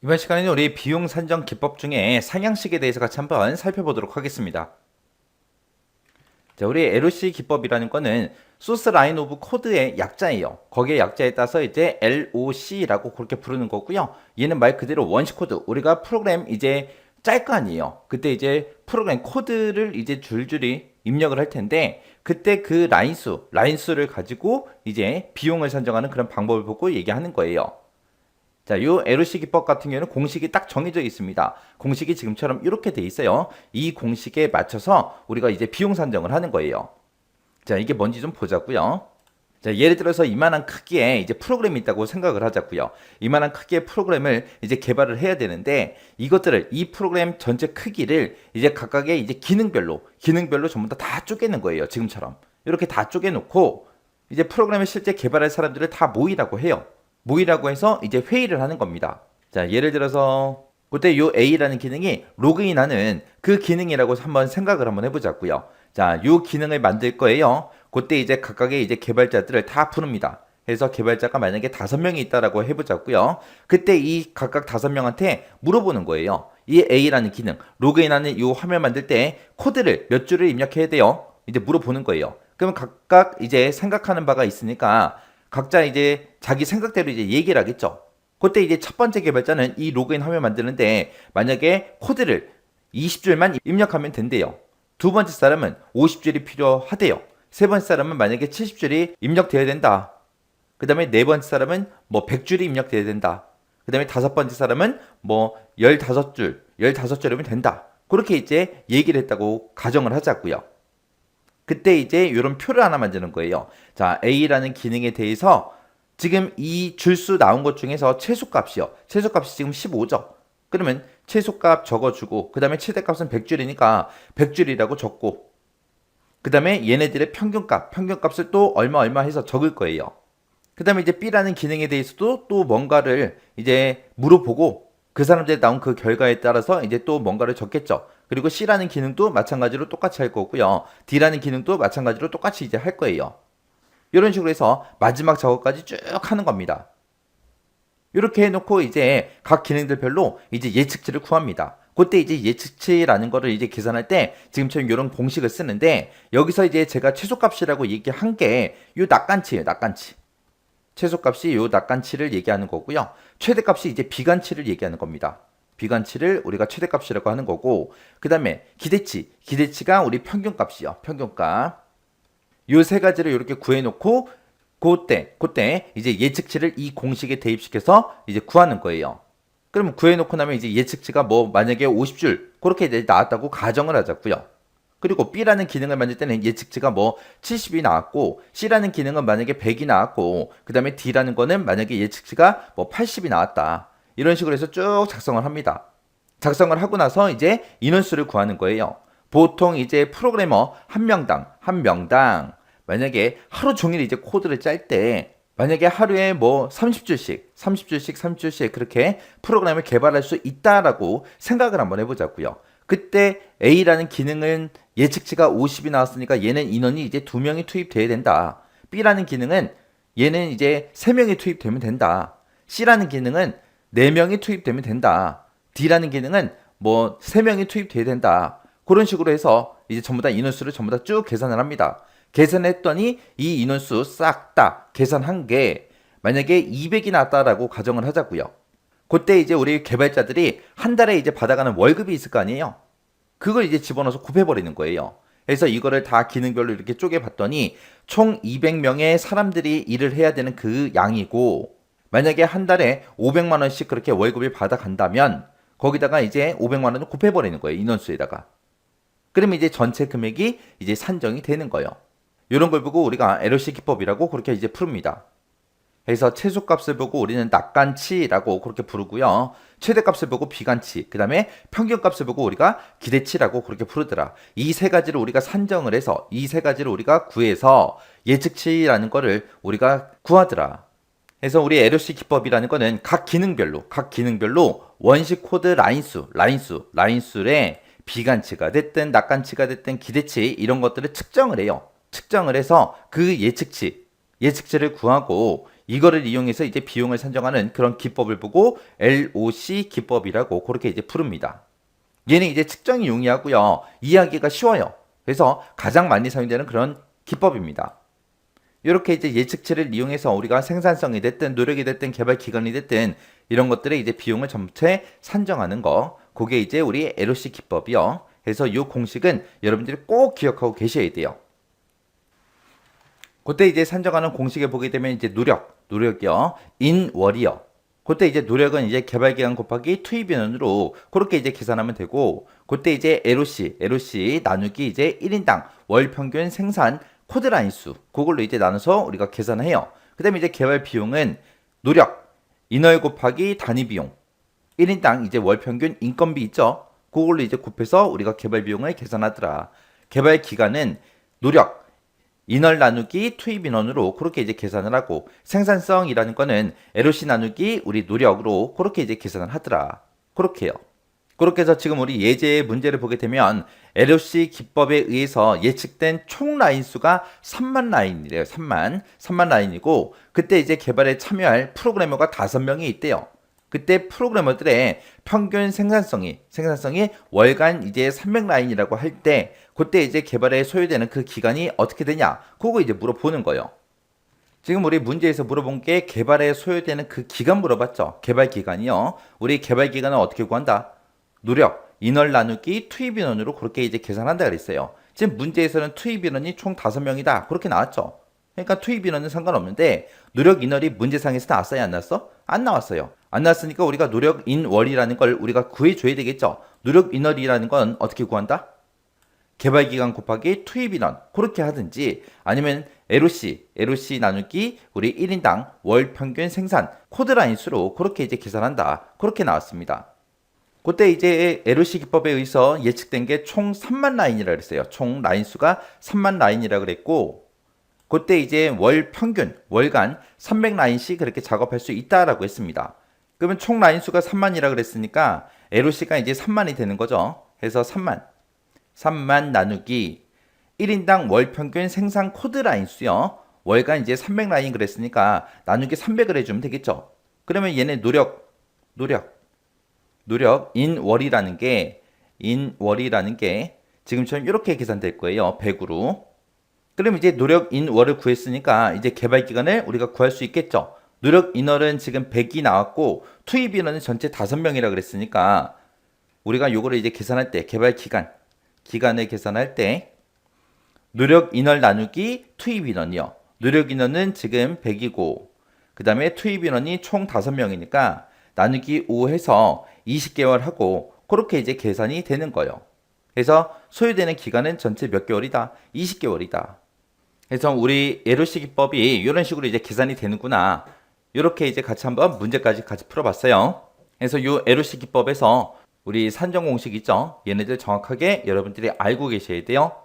이번 시간에는 우리 비용 산정 기법 중에 상향식에 대해서 같이 한번 살펴보도록 하겠습니다. 자, 우리 LOC 기법이라는 거는 소스 라인 오브 코드의 약자예요. 거기에 약자에 따라서 이제 LOC라고 그렇게 부르는 거고요. 얘는 말 그대로 원시 코드. 우리가 프로그램 이제 짤 거 아니에요. 그때 이제 프로그램 코드를 이제 줄줄이 입력을 할 텐데 그때 그 라인수를 가지고 이제 비용을 산정하는 그런 방법을 보고 얘기하는 거예요. 자, 요 LOC 기법 같은 경우는 공식이 딱 정해져 있습니다. 공식이 지금처럼 이렇게 돼 있어요. 이 공식에 맞춰서 우리가 이제 비용 산정을 하는 거예요. 자, 이게 뭔지 좀 보자고요. 자, 예를 들어서 이만한 크기의 이제 프로그램이 있다고 생각을 하자고요. 이만한 크기의 프로그램을 이제 개발을 해야 되는데 이것들을 이 프로그램 전체 크기를 이제 각각의 이제 기능별로 전부 다 쪼개는 거예요. 지금처럼. 이렇게 다 쪼개놓고 이제 프로그램을 실제 개발할 사람들을 다 모이라고 해요. 모이라고 해서 이제 회의를 하는 겁니다. 자, 예를 들어서 그때 요 A라는 기능이 로그인하는 그 기능이라고 한번 생각을 한번 해보자고요. 자, 요 기능을 만들 거예요. 그때 이제 각각의 이제 개발자들을 다 부릅니다. 그래서 개발자가 만약에 5명이 있다라고 해보자고요. 그때 이 각각 5명한테 물어보는 거예요. 이 A라는 기능, 로그인하는 이 화면 만들 때 코드를 몇 줄을 입력해야 돼요? 이제 물어보는 거예요. 그러면 각각 이제 생각하는 바가 있으니까 각자 이제 자기 생각대로 이제 얘기를 하겠죠. 그때 이제 첫 번째 개발자는 이 로그인 화면 만드는데 만약에 코드를 20줄만 입력하면 된대요. 두 번째 사람은 50줄이 필요하대요. 세 번째 사람은 만약에 70줄이 입력돼야 된다. 그 다음에 네 번째 사람은 뭐 100줄이 입력돼야 된다. 그 다음에 다섯 번째 사람은 뭐 15줄이면 된다. 그렇게 이제 얘기를 했다고 가정을 하자고요. 그때 이제 이런 표를 하나 만드는 거예요. 자, A라는 기능에 대해서 지금 이 줄수 나온 것 중에서 최소값이요. 최소값이 지금 15죠. 그러면 최소값 적어주고 그 다음에 최대값은 100줄이니까 100줄이라고 적고 그 다음에 얘네들의 평균값을 또 얼마 해서 적을 거예요. 그 다음에 이제 B라는 기능에 대해서도 또 뭔가를 이제 물어보고 그 사람들이 나온 그 결과에 따라서 이제 또 뭔가를 적겠죠. 그리고 C라는 기능도 마찬가지로 똑같이 할 거고요. D라는 기능도 마찬가지로 똑같이 이제 할 거예요. 이런 식으로 해서 마지막 작업까지 쭉 하는 겁니다. 이렇게 해놓고 이제 각 기능들별로 이제 예측치를 구합니다. 그때 이제 예측치라는 거를 이제 계산할 때 지금처럼 이런 공식을 쓰는데 여기서 이제 제가 최소값이라고 얘기한 게 요 낙관치예요, 낙관치. 최소값이 요 낙관치를 얘기하는 거고요. 최대값이 이제 비관치를 얘기하는 겁니다. 비관치를 우리가 최대값이라고 하는 거고 그 다음에 기대치가 우리 평균값이요. 평균값. 요 세 가지를 이렇게 구해놓고 그때 이제 예측치를 이 공식에 대입시켜서 이제 구하는 거예요. 그러면 구해놓고 나면 이제 예측치가 뭐 만약에 50줄 그렇게 이제 나왔다고 가정을 하자고요. 그리고 B라는 기능을 만들 때는 예측치가 뭐 70이 나왔고 C라는 기능은 만약에 100이 나왔고 그 다음에 D라는 거는 만약에 예측치가 뭐 80이 나왔다. 이런 식으로 해서 쭉 작성을 합니다. 작성을 하고 나서 이제 인원수를 구하는 거예요. 보통 이제 프로그래머 한 명당 만약에 하루 종일 이제 코드를 짤 때 만약에 하루에 뭐 30줄씩 그렇게 프로그램을 개발할 수 있다라고 생각을 한번 해보자고요. 그때 A라는 기능은 예측치가 50이 나왔으니까 얘는 인원이 이제 2명이 투입돼야 된다. B라는 기능은 얘는 이제 3명이 투입되면 된다. C라는 기능은 4명이 투입되면 된다. D라는 기능은 뭐 3명이 투입돼야 된다. 그런 식으로 해서 이제 전부 다 인원수를 전부 다 쭉 계산을 합니다. 계산했더니 이 인원수 싹 다 계산한 게 만약에 200이 나왔다라고 가정을 하자고요. 그때 이제 우리 개발자들이 한 달에 이제 받아가는 월급이 있을 거 아니에요. 그걸 이제 집어넣어서 곱해버리는 거예요. 그래서 이거를 다 기능별로 이렇게 쪼개봤더니 총 200명의 사람들이 일을 해야 되는 그 양이고 만약에 한 달에 500만 원씩 그렇게 월급이 받아간다면 거기다가 이제 500만 원을 곱해버리는 거예요. 인원수에다가. 그러면 이제 전체 금액이 이제 산정이 되는 거예요. 이런 걸 보고 우리가 LOC 기법이라고 그렇게 이제 부릅니다. 그래서 최소값을 보고 우리는 낙관치라고 그렇게 부르고요. 최대값을 보고 비관치, 그 다음에 평균값을 보고 우리가 기대치라고 그렇게 부르더라. 이 세 가지를 우리가 산정을 해서 이 세 가지를 우리가 구해서 예측치라는 거를 우리가 구하더라. 그래서 우리 LOC 기법이라는 거는 각 기능별로 원식 코드 라인수의 비관치가 됐든 낙관치가 됐든 기대치 이런 것들을 측정을 해요. 측정을 해서 그 예측치 예측치를 구하고 이거를 이용해서 이제 비용을 산정하는 그런 기법을 보고 LOC 기법이라고 그렇게 이제 부릅니다. 얘는 이제 측정이 용이하고요. 이해하기가 쉬워요. 그래서 가장 많이 사용되는 그런 기법입니다. 이렇게 이제 예측치를 이용해서 우리가 생산성이 됐든 노력이 됐든 개발 기간이 됐든 이런 것들의 이제 비용을 전체 산정하는 거. 그게 이제 우리 LOC 기법이요. 그래서 이 공식은 여러분들이 꼭 기억하고 계셔야 돼요. 그때 이제 산정하는 공식에 보게 되면 이제 노력이요. 인월이요. 그때 이제 노력은 이제 개발 기간 곱하기 투입 인원으로 그렇게 이제 계산하면 되고, 그때 이제 LOC 나누기 이제 1인당 월 평균 생산 코드라인 수, 그걸로 이제 나눠서 우리가 계산해요. 그 다음에 이제 개발 비용은 노력, 인월 곱하기 단위 비용, 1인당 이제 월 평균 인건비 있죠? 그걸로 이제 곱해서 우리가 개발 비용을 계산하더라. 개발 기간은 노력, 인월 나누기 투입 인원으로 그렇게 이제 계산을 하고, 생산성이라는 거는 LOC 나누기 우리 노력으로 그렇게 이제 계산을 하더라. 그렇게요. 그렇게 해서 지금 우리 예제의 문제를 보게 되면 LOC 기법에 의해서 예측된 총 라인 수가 3만 라인이래요. 3만 라인이고, 그때 이제 개발에 참여할 프로그래머가 5명이 있대요. 그때 프로그래머들의 평균 생산성이 월간 이제 300라인이라고 할 때, 그때 이제 개발에 소요되는 그 기간이 어떻게 되냐? 그거 이제 물어보는 거예요. 지금 우리 문제에서 물어본 게 개발에 소요되는 그 기간 물어봤죠? 개발 기간이요. 우리 개발 기간은 어떻게 구한다? 노력, 인원 나누기 투입 인원으로 그렇게 이제 계산한다 그랬어요. 지금 문제에서는 투입 인원이 총 5명이다. 그렇게 나왔죠. 그러니까 투입 인원은 상관없는데 노력 인월이 문제상에서 나왔어요? 안 나왔어? 안 나왔어요. 안 나왔으니까 우리가 노력 인월이라는 걸 우리가 구해줘야 되겠죠. 노력 인월이라는 건 어떻게 구한다? 개발 기간 곱하기 투입 인원 그렇게 하든지, 아니면 LOC 나누기 우리 1인당 월 평균 생산 코드라인 수로 그렇게 이제 계산한다. 그렇게 나왔습니다. 그때 이제 LOC 기법에 의해서 예측된 게 총 3만 라인이라 그랬어요. 총 라인 수가 3만 라인이라 그랬고, 그때 이제 월 평균 월간 300라인씩 그렇게 작업할 수 있다라고 했습니다. 그러면 총 라인 수가 3만이라 그랬으니까 LOC가 이제 3만이 되는 거죠. 그래서 3만 나누기 1인당 월 평균 생산 코드 라인 수요. 월간 이제 300라인 그랬으니까 나누기 300을 해주면 되겠죠. 그러면 얘네 노력 인월이라는 게 지금처럼 이렇게 계산될 거예요. 100으로. 그럼 이제 노력 인월을 구했으니까 이제 개발 기간을 우리가 구할 수 있겠죠. 노력 인월은 지금 100이 나왔고 투입 인원은 전체 5명이라 그랬으니까 우리가 요거를 이제 계산할 때 개발 기간을 계산할 때 노력 인월 나누기 투입 인원이요. 노력 인원은 지금 100이고 그 다음에 투입 인원이 총 5명이니까 나누기 5 해서 20개월 하고 그렇게 이제 계산이 되는 거예요. 그래서 소요되는 기간은 전체 몇 개월이다? 20개월이다. 그래서 우리 LOC 기법이 이런 식으로 이제 계산이 되는구나. 이렇게 이제 같이 한번 문제까지 같이 풀어봤어요. 그래서 이 LOC 기법에서 우리 산정 공식 있죠? 얘네들 정확하게 여러분들이 알고 계셔야 돼요.